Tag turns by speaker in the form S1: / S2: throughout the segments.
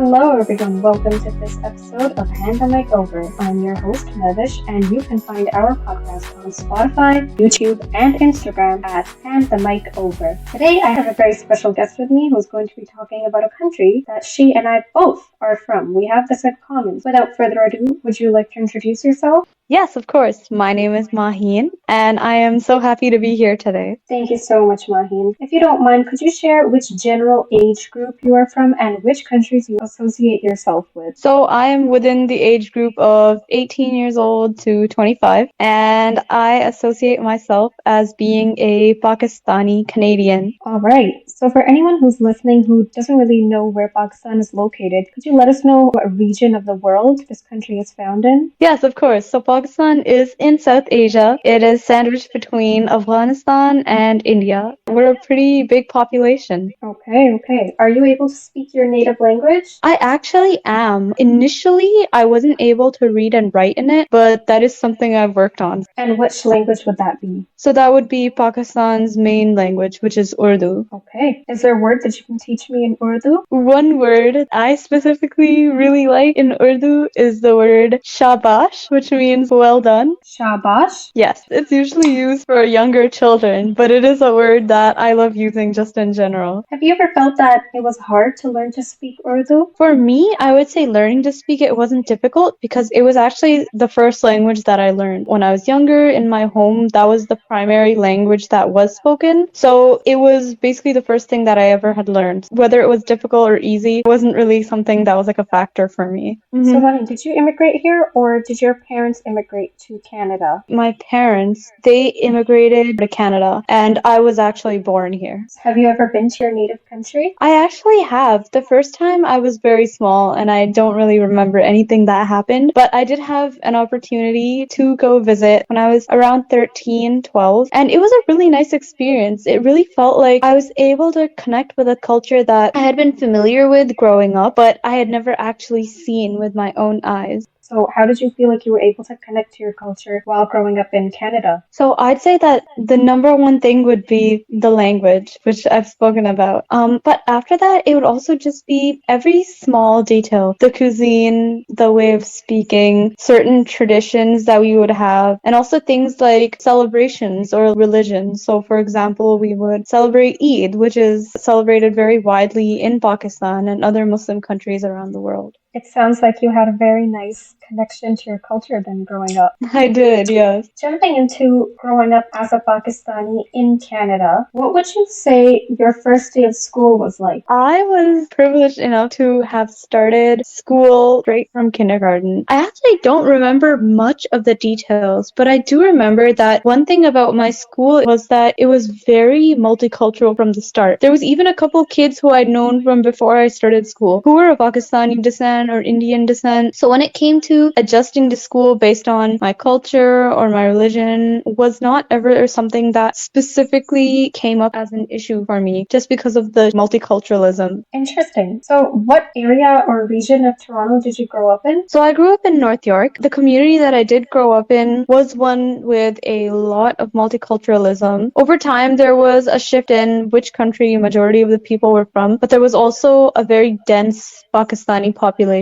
S1: Hello everyone, welcome to this episode of Hand the Mic Over. I'm your host Navish, and you can find our podcast on Spotify, YouTube, and Instagram at Hand the Mic Over. Today I have a very special guest with me who's going to be talking about a country that she and I both are from. We have this in common. Without further ado, would you like to introduce yourself?
S2: Yes, of course. My name is Maheen, and I am so happy to be here today.
S1: Thank you so much, Maheen. If you don't mind, could you share which general age group you are from and which countries you associate yourself with?
S2: So I am within the age group of 18 years old to 25, and I associate myself as being a Pakistani Canadian.
S1: All right. So for anyone who's listening who doesn't really know where Pakistan is located, could you let us know what region of the world this country is found in?
S2: Yes, of course. So Pakistan is in South Asia. It is sandwiched between Afghanistan and India. We're a pretty big population.
S1: Okay. Are you able to speak your native language?
S2: I actually am. Initially, I wasn't able to read and write in it, but that is something I've worked on.
S1: And which language would that be?
S2: So that would be Pakistan's main language, which is Urdu.
S1: Okay. Is there a word that you can teach me in Urdu?
S2: One word I specifically really like in Urdu is the word shabash, which means well done.
S1: Shabash?
S2: Yes, it's usually used for younger children, but it is a word that I love using just in general.
S1: Have you ever felt that it was hard to learn to speak Urdu?
S2: For me, I would say learning to speak it wasn't difficult because it was actually the first language that I learned. When I was younger in my home, that was the primary language that was spoken. So it was basically the first thing that I ever had learned. Whether it was difficult or easy, it wasn't really something that was like a factor for me.
S1: So, Mani, did you immigrate here or did your parents immigrate to Canada?
S2: My parents, they immigrated to Canada, and I was actually born here.
S1: Have you ever been to your native country?
S2: I actually have. The first time I was very small, and I don't really remember anything that happened, but I did have an opportunity to go visit when I was around 13, 12, and it was a really nice experience. It really felt like I was able to connect with a culture that I had been familiar with growing up, but I had never actually seen with my own eyes.
S1: So how did you feel like you were able to connect to your culture while growing up in Canada?
S2: So I'd say that the number one thing would be the language, which I've spoken about. But after that, it would also just be every small detail, the cuisine, the way of speaking, certain traditions that we would have, and also things like celebrations or religion. So for example, we would celebrate Eid, which is celebrated very widely in Pakistan and other Muslim countries around the world.
S1: It sounds like you had a very nice connection to your culture then growing up.
S2: I did, yes.
S1: Jumping into growing up as a Pakistani in Canada, what would you say your first day of school was like?
S2: I was privileged enough to have started school straight from kindergarten. I actually don't remember much of the details, but I do remember that one thing about my school was that it was very multicultural from the start. There was even a couple kids who I'd known from before I started school who were of Pakistani descent or Indian descent. So when it came to adjusting to school based on my culture or my religion was not ever something that specifically came up as an issue for me just because of the multiculturalism.
S1: Interesting. So what area or region of Toronto did you grow up in?
S2: So I grew up in North York. The community that I did grow up in was one with a lot of multiculturalism. Over time, there was a shift in which country majority of the people were from, but there was also a very dense Pakistani population.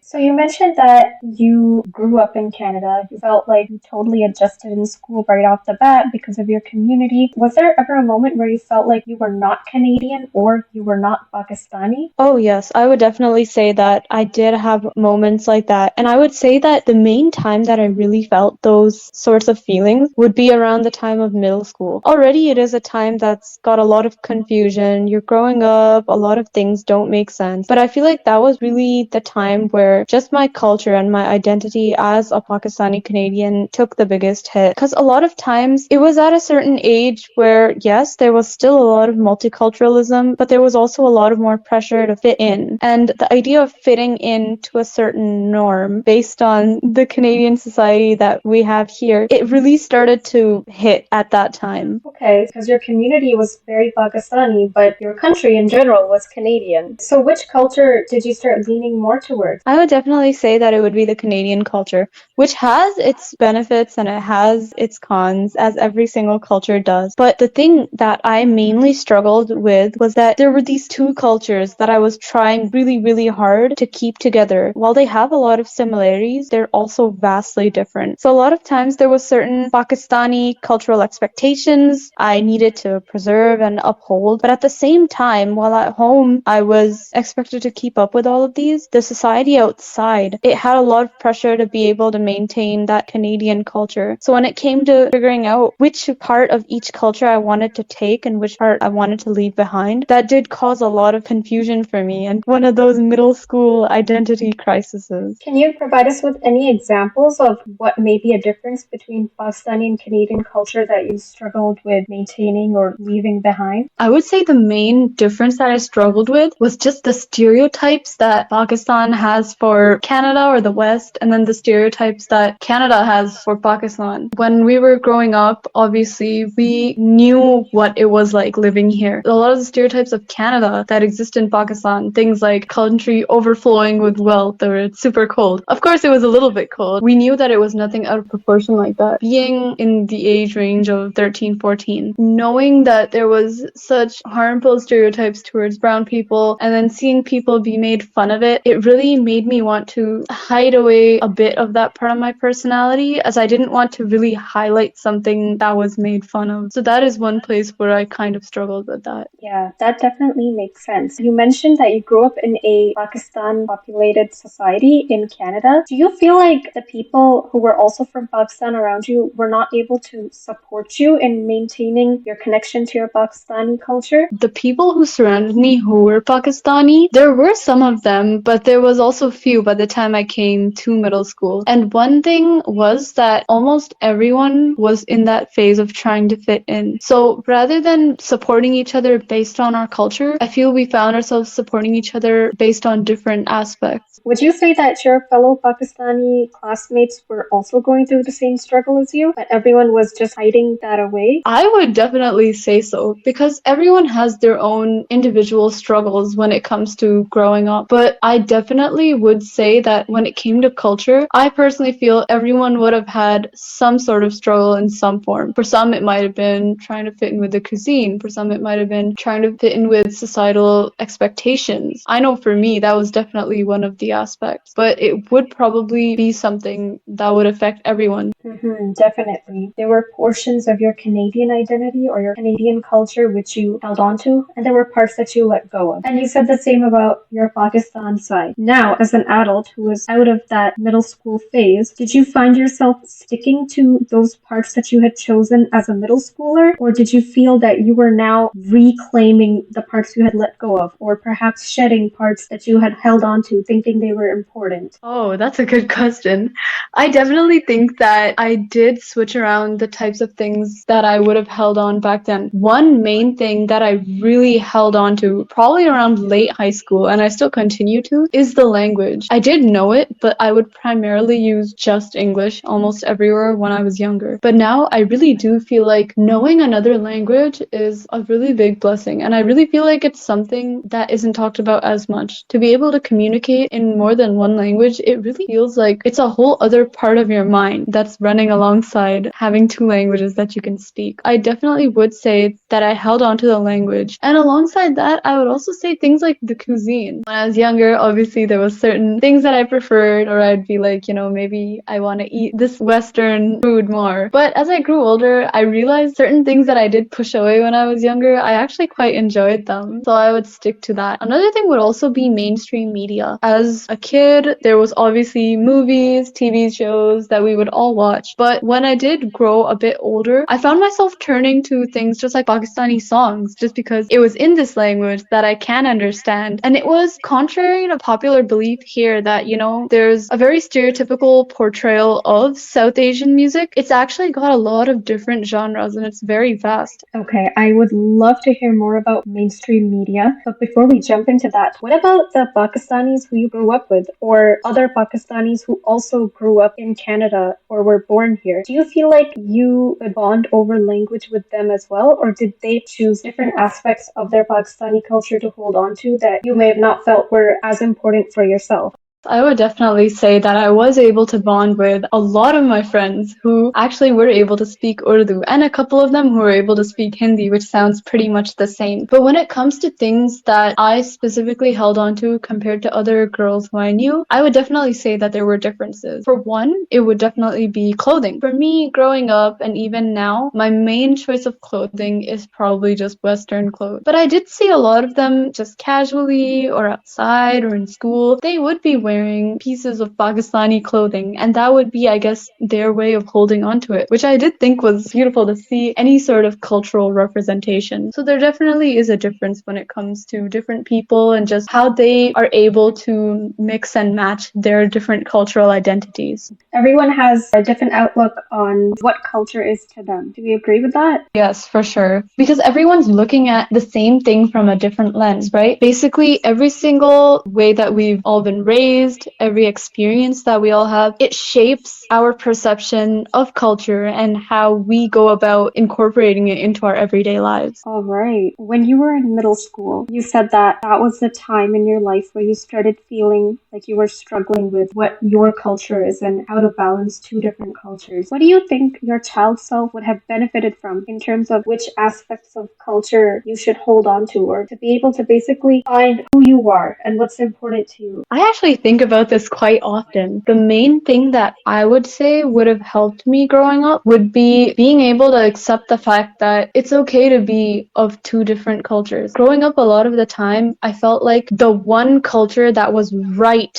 S1: So you mentioned that you grew up in Canada. You felt like you totally adjusted in school right off the bat because of your community. Was there ever a moment where you felt like you were not Canadian or you were not Pakistani?
S2: Oh yes, I would definitely say that I did have moments like that. And I would say that the main time that I really felt those sorts of feelings would be around the time of middle school. Already it is a time that's got a lot of confusion. You're growing up, a lot of things don't make sense. But I feel like that was really the time where just my culture and my identity as a Pakistani Canadian took the biggest hit. Because a lot of times it was at a certain age where, yes, there was still a lot of multiculturalism, but there was also a lot of more pressure to fit in. And the idea of fitting into a certain norm based on the Canadian society that we have here, it really started to hit at that time.
S1: Okay, because your community was very Pakistani, but your country in general was Canadian. So which culture did you start leaning more towards?
S2: I would definitely say that it would be the Canadian culture, which has its benefits and it has its cons, as every single culture does. But the thing that I mainly struggled with was that there were these two cultures that I was trying really, really hard to keep together. While they have a lot of similarities, they're also vastly different. So a lot of times there was certain Pakistani cultural expectations I needed to preserve and uphold. But at the same time, while at home I was expected to keep up with all of these, the society outside, it had a lot of pressure to be able to maintain that Canadian culture. So when it came to figuring out which part of each culture I wanted to take and which part I wanted to leave behind, that did cause a lot of confusion for me and one of those middle school identity crises.
S1: Can you provide us with any examples of what may be a difference between Pakistani and Canadian culture that you struggled with maintaining or leaving behind?
S2: I would say the main difference that I struggled with was just the stereotypes that Pakistan has for Canada or the West, and then the stereotypes that Canada has for Pakistan. When we were growing up, obviously, we knew what it was like living here. A lot of the stereotypes of Canada that exist in Pakistan, things like country overflowing with wealth or it's super cold. Of course, it was a little bit cold. We knew that it was nothing out of proportion like that. Being in the age range of 13, 14, knowing that there was such harmful stereotypes towards brown people and then seeing people be made fun of it, it really made me want to hide away a bit of that part of my personality, as I didn't want to really highlight something that was made fun of. So that is one place where I kind of struggled with that.
S1: Yeah, that definitely makes sense. You mentioned that you grew up in a Pakistan populated society in Canada. Do you feel like the people who were also from Pakistan around you were not able to support you in maintaining your connection to your Pakistani culture?
S2: The people who surrounded me who were Pakistani, there were some of them, but there was also few by the time I came to middle school. And one thing was that almost everyone was in that phase of trying to fit in. So rather than supporting each other based on our culture, I feel we found ourselves supporting each other based on different aspects.
S1: Would you say that your fellow Pakistani classmates were also going through the same struggle as you, but everyone was just hiding that away?
S2: I would definitely say so, because everyone has their own individual struggles when it comes to growing up. But I definitely would say that when it came to culture, I personally feel everyone would have had some sort of struggle in some form. For some, it might have been trying to fit in with the cuisine. For some, it might have been trying to fit in with societal expectations. I know for me, that was definitely one of the aspects. But it would probably be something that would affect everyone.
S1: Definitely. There were portions of your Canadian identity or your Canadian culture which you held on to, and there were parts that you let go of. And you said the same about your Pakistan side. Now, as an adult who is out of that middle school phase, did you find yourself sticking to those parts that you had chosen as a middle schooler, or did you feel that you were now reclaiming the parts you had let go of, or perhaps shedding parts that you had held on to, thinking they were important?
S2: Oh, that's a good question. I definitely think that I did switch around the types of things that I would have held on back then. One main thing that I really held on to, probably around late high school, and I still continue to, is the language. I did know it, but I would primarily use just English almost everywhere when I was younger. But now I really do feel like knowing another language is a really big blessing, and I really feel like it's something that isn't talked about as much. To be able to communicate in more than one language, it really feels like it's a whole other part of your mind that's running alongside having two languages that you can speak. I definitely would say that I held on to the language. And alongside that, I would also say things like the cuisine. When I was younger, obviously there was certain things that I preferred, or I'd be like, maybe I want to eat this Western food more. But as I grew older, I realized certain things that I did push away when I was younger, I actually quite enjoyed them. So I would stick to that. Another thing would also be mainstream media. As a kid, there was obviously movies, TV shows that we would all watch. But when I did grow a bit older, I found myself turning to things just like Pakistani songs, just because it was in this language that I can understand. And it was contrary to popular belief here that, there's a very stereotypical portrayal of South Asian music. It's actually got a lot of different genres and it's very vast.
S1: Okay, I would love to hear more about mainstream media, but before we jump into that, what about the Pakistanis who you grew up with, or other Pakistanis who also grew up in Canada or were born here? Do you feel like you could bond over language with them as well, or did they choose different aspects of their Pakistani culture to hold on to that you may have not felt were as important for yourself?
S2: I would definitely say that I was able to bond with a lot of my friends who actually were able to speak Urdu, and a couple of them who were able to speak Hindi, which sounds pretty much the same. But when it comes to things that I specifically held on to compared to other girls who I knew, I would definitely say that there were differences. For one, it would definitely be clothing. For me, growing up and even now, my main choice of clothing is probably just Western clothes. But I did see a lot of them just casually or outside or in school. They would be wearing pieces of Pakistani clothing, and that would be, I guess, their way of holding on to it, which I did think was beautiful to see any sort of cultural representation. So there definitely is a difference when it comes to different people and just how they are able to mix and match their different cultural identities.
S1: Everyone has a different outlook on what culture is to them. Do you agree with that?
S2: Yes, for sure. Because everyone's looking at the same thing from a different lens, right? Basically, every single way that we've all been raised, every experience that we all have, it shapes our perception of culture and how we go about incorporating it into our everyday lives.
S1: All right. When you were in middle school, you said that that was the time in your life where you started feeling like you were struggling with what your culture is and how to balance two different cultures. What do you think your child self would have benefited from in terms of which aspects of culture you should hold on to, or to be able to basically find who you are and what's important to you?
S2: I actually think about this quite often. The main thing that I would say would have helped me growing up would be being able to accept the fact that it's okay to be of two different cultures. Growing up, a lot of the time, I felt like the one culture that was right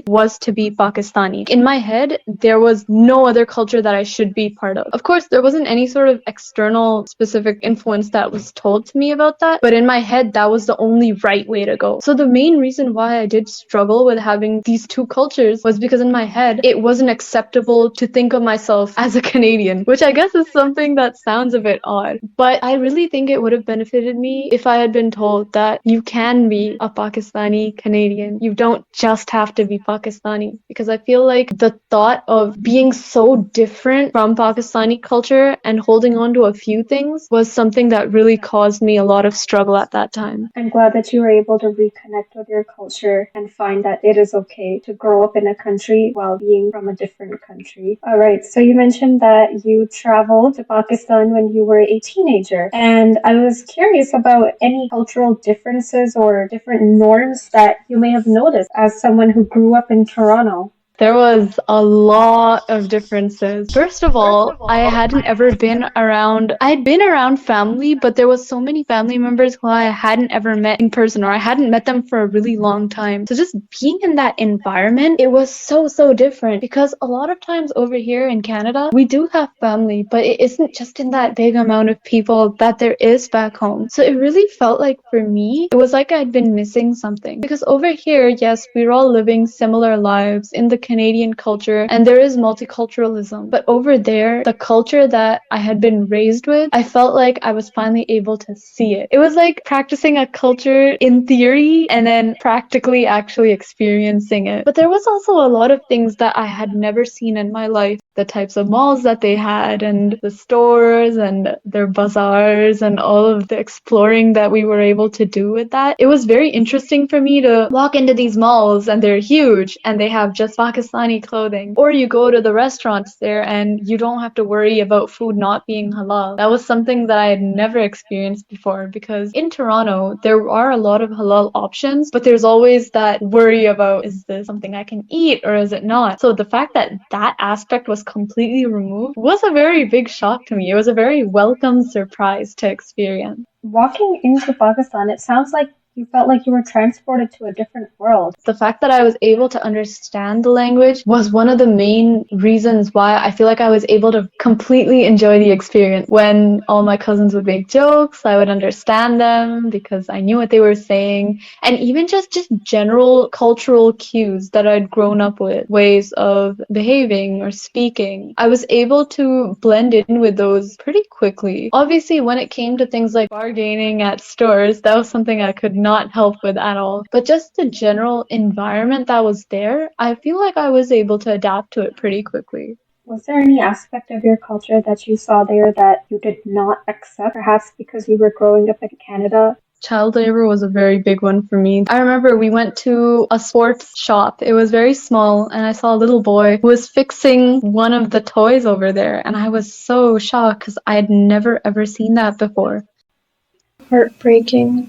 S2: was to be Pakistani. In my head, there was no other culture that I should be part of. Of course, there wasn't any sort of external specific influence that was told to me about that, but in my head, that was the only right way to go. So the main reason why I did struggle with having these two cultures was because in my head, it wasn't acceptable to think of myself as a Canadian, which I guess is something that sounds a bit odd. But I really think it would have benefited me if I had been told that you can be a Pakistani Canadian. You don't just have to be Pakistani. Because I feel like the thought of being so different from Pakistani culture and holding on to a few things was something that really caused me a lot of struggle at that time.
S1: I'm glad that you were able to reconnect with your culture and find that it is okay to grow up in a country while being from a different country. All right, so you mentioned that you traveled to Pakistan when you were a teenager, and I was curious about any cultural differences or different norms that you may have noticed as someone who grew up in Toronto.
S2: There was a lot of differences. First of all, I hadn't ever been around, I'd been around family, but there was so many family members who I hadn't ever met in person, or I hadn't met them for a really long time. So just being in that environment, it was so different, because a lot of times over here in Canada, we do have family, but it isn't just in that big amount of people that there is back home. So it really felt like for me, it was like I'd been missing something. Because over here, yes, we're all living similar lives in the Canadian culture, and there is multiculturalism. But over there, the culture that I had been raised with, I felt like I was finally able to see it. It was like practicing a culture in theory and then practically actually experiencing it. But there was also a lot of things that I had never seen in my life. The types of malls that they had, and the stores, and their bazaars, and all of the exploring that we were able to do with that. It was very interesting for me to walk into these malls, and they're huge, and they have just Pakistani clothing. Or you go to the restaurants there, and you don't have to worry about food not being halal. That was something that I had never experienced before, because in Toronto, there are a lot of halal options, but there's always that worry about, is this something I can eat or is it not? So the fact that that aspect was completely removed was a very big shock to me. It was a very welcome surprise to experience.
S1: Walking into Pakistan, it sounds like you felt like you were transported to a different world.
S2: The fact that I was able to understand the language was one of the main reasons why I feel like I was able to completely enjoy the experience. When all my cousins would make jokes, I would understand them because I knew what they were saying. And even just general cultural cues that I'd grown up with, ways of behaving or speaking, I was able to blend in with those pretty quickly. Obviously, when it came to things like bargaining at stores, that was something I could not help with at all. But just the general environment that was there, I feel like I was able to adapt to it pretty quickly.
S1: Was there any aspect of your culture that you saw there that you did not accept, perhaps because you were growing up in Canada?
S2: Child labor was a very big one for me. I remember we went to a sports shop. It was very small, and I saw a little boy who was fixing one of the toys over there, and I was so shocked because I had never ever seen that before.
S3: Heartbreaking.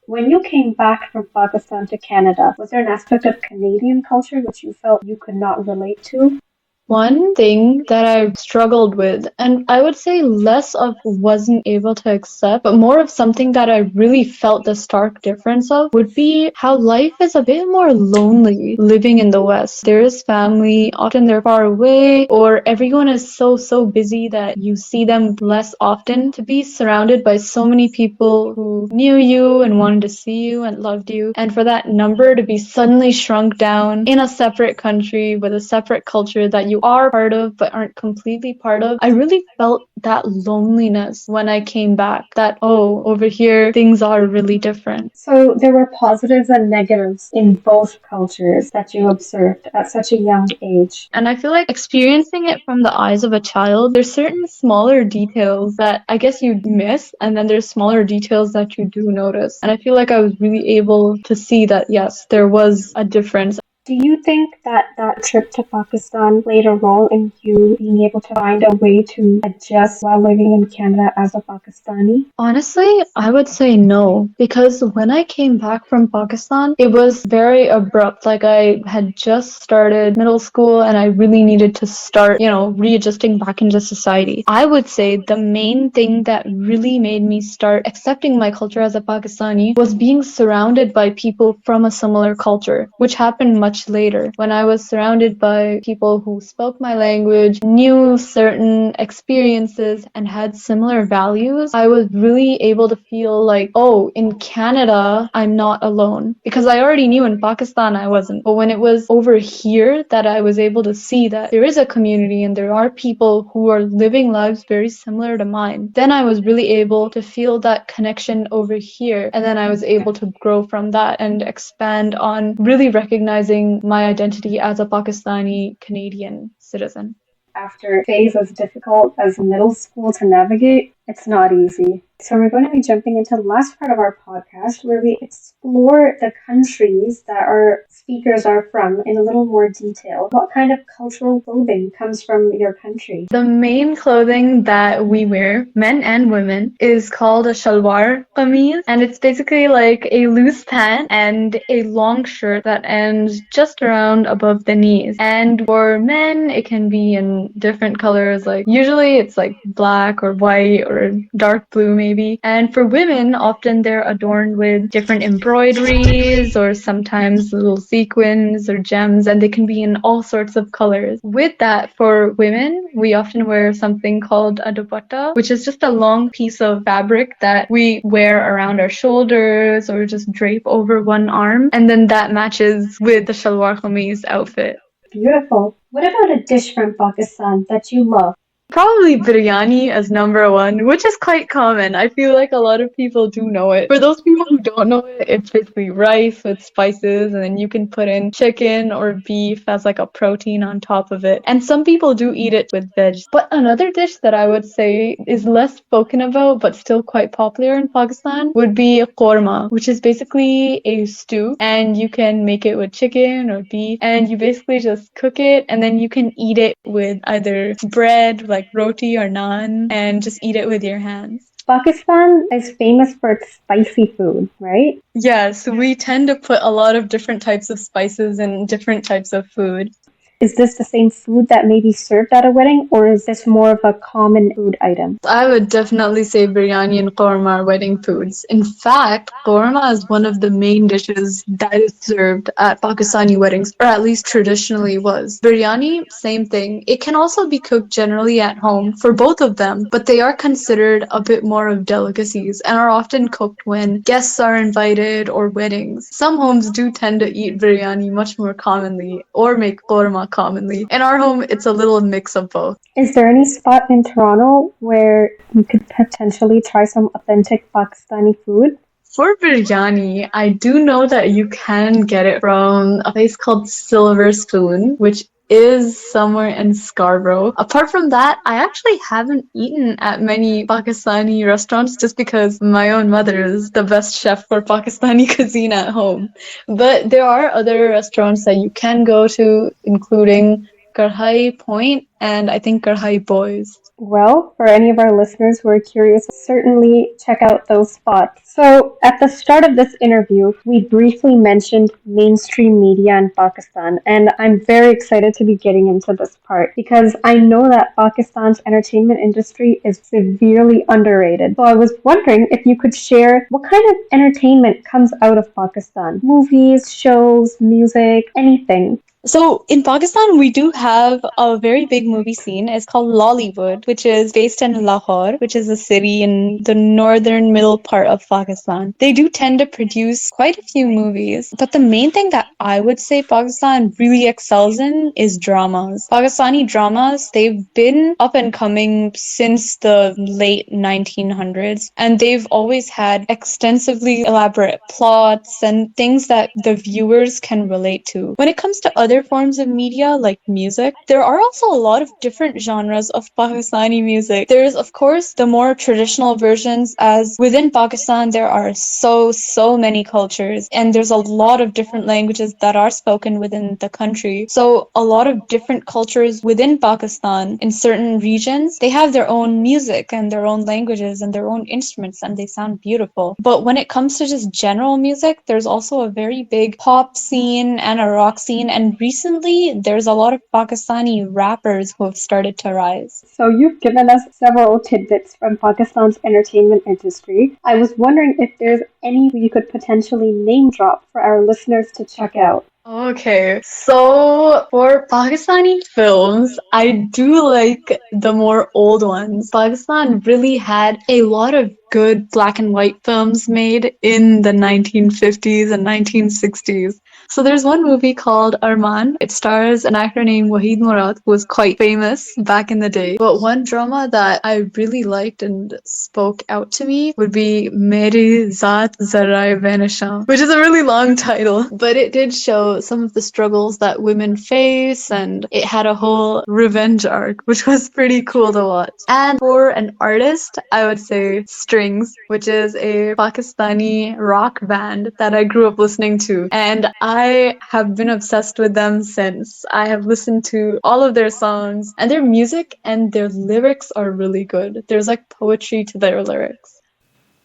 S1: When you came back from Pakistan to Canada, was there an aspect of Canadian culture which you felt you could not relate to?
S2: One thing that I struggled with, and I would say less of wasn't able to accept, but more of something that I really felt the stark difference of, would be how life is a bit more lonely living in the West. There is family, often they're far away, or everyone is so busy that you see them less often. To be surrounded by so many people who knew you and wanted to see you and loved you, and for that number to be suddenly shrunk down in a separate country with a separate culture that you are part of but aren't completely part of, I really felt that loneliness when I came back. That, oh, over here things are really different.
S1: So there were positives and negatives in both cultures that you observed at such a young age.
S2: And I feel like experiencing it from the eyes of a child, there's certain smaller details that I guess you miss, and then there's smaller details that you do notice. And I feel like I was really able to see that, yes, there was a difference.
S1: Do you think that that trip to Pakistan played a role in you being able to find a way to adjust while living in Canada as a Pakistani?
S2: Honestly, I would say no, because when I came back from Pakistan, it was very abrupt. Like I had just started middle school and I really needed to start, readjusting back into society. I would say the main thing that really made me start accepting my culture as a Pakistani was being surrounded by people from a similar culture, which happened much later when I was surrounded by people who spoke my language, knew certain experiences, and had similar values. I was really able to feel like, oh, in Canada, I'm not alone. Because I already knew in Pakistan I wasn't. But when it was over here that I was able to see that there is a community and there are people who are living lives very similar to mine, then I was really able to feel that connection over here. And then I was able to grow from that and expand on really recognizing my identity as a Pakistani Canadian citizen.
S1: After a phase as difficult as middle school to navigate, it's not easy. So we're going to be jumping into the last part of our podcast where we explore the countries that our speakers are from in a little more detail. What kind of cultural clothing comes from your country?
S2: The main clothing that we wear, men and women, is called a shalwar kameez, and it's basically like a loose pant and a long shirt that ends just around above the knees. And for men, it can be in different colors, like usually it's like black or white or dark blue maybe. And for women, often they're adorned with different embroideries or sometimes little sequins or gems, and they can be in all sorts of colors. With that, for women, we often wear something called a dupatta, which is just a long piece of fabric that we wear around our shoulders or just drape over one arm, and then that matches with the shalwar kameez outfit.
S1: Beautiful. What about a dish from Pakistan that you love?
S2: Probably biryani as number one, which is quite common. I feel like a lot of people do know it. For those people who don't know it, it's basically rice with spices, and then you can put in chicken or beef as like a protein on top of it. And some people do eat it with veg. But another dish that I would say is less spoken about but still quite popular in Pakistan would be korma, which is basically a stew, and you can make it with chicken or beef, and you basically just cook it, and then you can eat it with either bread, like roti or naan, and just eat it with your hands.
S1: Pakistan is famous for its spicy food, right?
S2: Yes, we tend to put a lot of different types of spices in different types of food.
S1: Is this the same food that may be served at a wedding, or is this more of a common food item?
S2: I would definitely say biryani and korma are wedding foods. In fact, korma is one of the main dishes that is served at Pakistani weddings, or at least traditionally was. Biryani, same thing. It can also be cooked generally at home for both of them, but they are considered a bit more of delicacies and are often cooked when guests are invited or weddings. Some homes do tend to eat biryani much more commonly or make korma commonly. In our home, it's a little mix of both.
S1: Is there any spot in Toronto where you could potentially try some authentic Pakistani food?
S2: For biryani, I do know that you can get it from a place called Silver Spoon, which
S4: is somewhere in Scarborough. Apart from that, I actually haven't eaten at many Pakistani restaurants just because my own mother is the best chef for Pakistani cuisine at home. But there are other restaurants that you can go to, including Karhai Point and I think Karhai Boys.
S1: Well, for any of our listeners who are curious, certainly check out those spots. So, at the start of this interview, we briefly mentioned mainstream media in Pakistan, and I'm very excited to be getting into this part because I know that Pakistan's entertainment industry is severely underrated. So, I was wondering if you could share what kind of entertainment comes out of Pakistan: movies, shows, music, anything.
S2: So in Pakistan, we do have a very big movie scene. It's called Lollywood, which is based in Lahore, which is a city in the northern middle part of Pakistan. They do tend to produce quite a few movies, but the main thing that I would say Pakistan really excels in is dramas. Pakistani dramas, they've been up and coming since the late 1900s, and they've always had extensively elaborate plots and things that the viewers can relate to. When it comes to other forms of media like music, there are also a lot of different genres of Pakistani music. There's, of course, the more traditional versions, as within Pakistan there are so many cultures, and there's a lot of different languages that are spoken within the country. So a lot of different cultures within Pakistan in certain regions, they have their own music and their own languages and their own instruments, and they sound beautiful. But when it comes to just general music, there's also a very big pop scene and a rock scene, and recently there's a lot of Pakistani rappers who have started to rise.
S1: So, you've given us several tidbits from Pakistan's entertainment industry. I was wondering if there's any you could potentially name drop for our listeners to check out.
S4: Okay, so for Pakistani films, I do like the more old ones. Pakistan really had a lot of good black and white films made in the 1950s and 1960s. So there's one movie called Arman. It stars an actor named Wahid Murad, who was quite famous back in the day. But one drama that I really liked and spoke out to me would be Meri Zaat Zarai Benisham, which is a really long title, but it did show some of the struggles that women face, and it had a whole revenge arc, which was pretty cool to watch. And for an artist, I would say Strings, which is a Pakistani rock band that I grew up listening to, and I have been obsessed with them since. I have listened to all of their songs, and their music and their lyrics are really good. There's like poetry to their lyrics.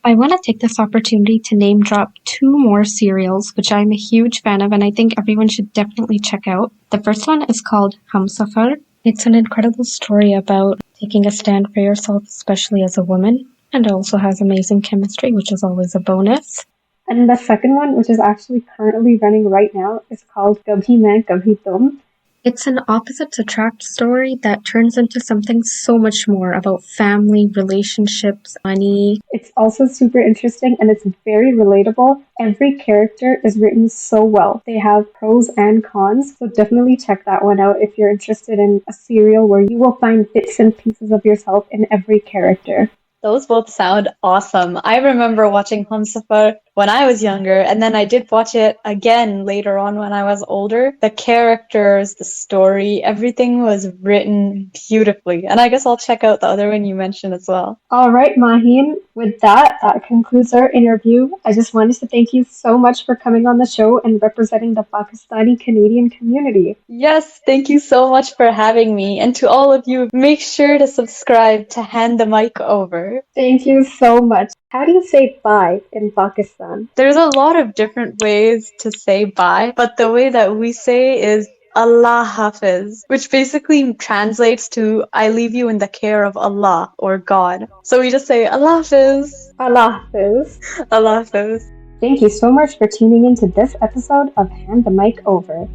S3: I want to take this opportunity to name drop two more serials, which I'm a huge fan of and I think everyone should definitely check out. The first one is called Hamsafar. It's an incredible story about taking a stand for yourself, especially as a woman, and it also has amazing chemistry, which is always a bonus.
S1: And the second one, which is actually currently running right now, is called Kabhi Main Kabhi Tum.
S3: It's an opposites attract story that turns into something so much more about family, relationships, money.
S1: It's also super interesting and it's very relatable. Every character is written so well. They have pros and cons, so definitely check that one out if you're interested in a serial where you will find bits and pieces of yourself in every character.
S2: Those both sound awesome. I remember watching Humsafar when I was younger, and then I did watch it again later on when I was older. The characters, the story, everything was written beautifully. And I guess I'll check out the other one you mentioned as well.
S1: All right, Maheen, with that concludes our interview. I just wanted to thank you so much for coming on the show and representing the Pakistani Canadian community.
S2: Yes, thank you so much for having me. And to all of you, make sure to subscribe to Hand the Mic Over.
S1: Thank you so much. How do you say bye in Pakistan?
S2: There's a lot of different ways to say bye, but the way that we say is Allah Hafiz, which basically translates to I leave you in the care of Allah or God. So we just say Allah Hafiz.
S1: Allah Hafiz.
S2: Allah Hafiz.
S1: Thank you so much for tuning in to this episode of Hand the Mic Over.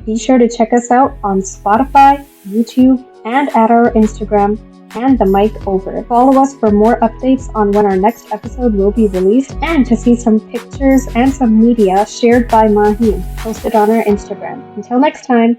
S1: Be sure to check us out on Spotify, YouTube, and at our Instagram, Hand the Mic Over. Follow us for more updates on when our next episode will be released and to see some pictures and some media shared by Maheen posted on our Instagram. Until next time.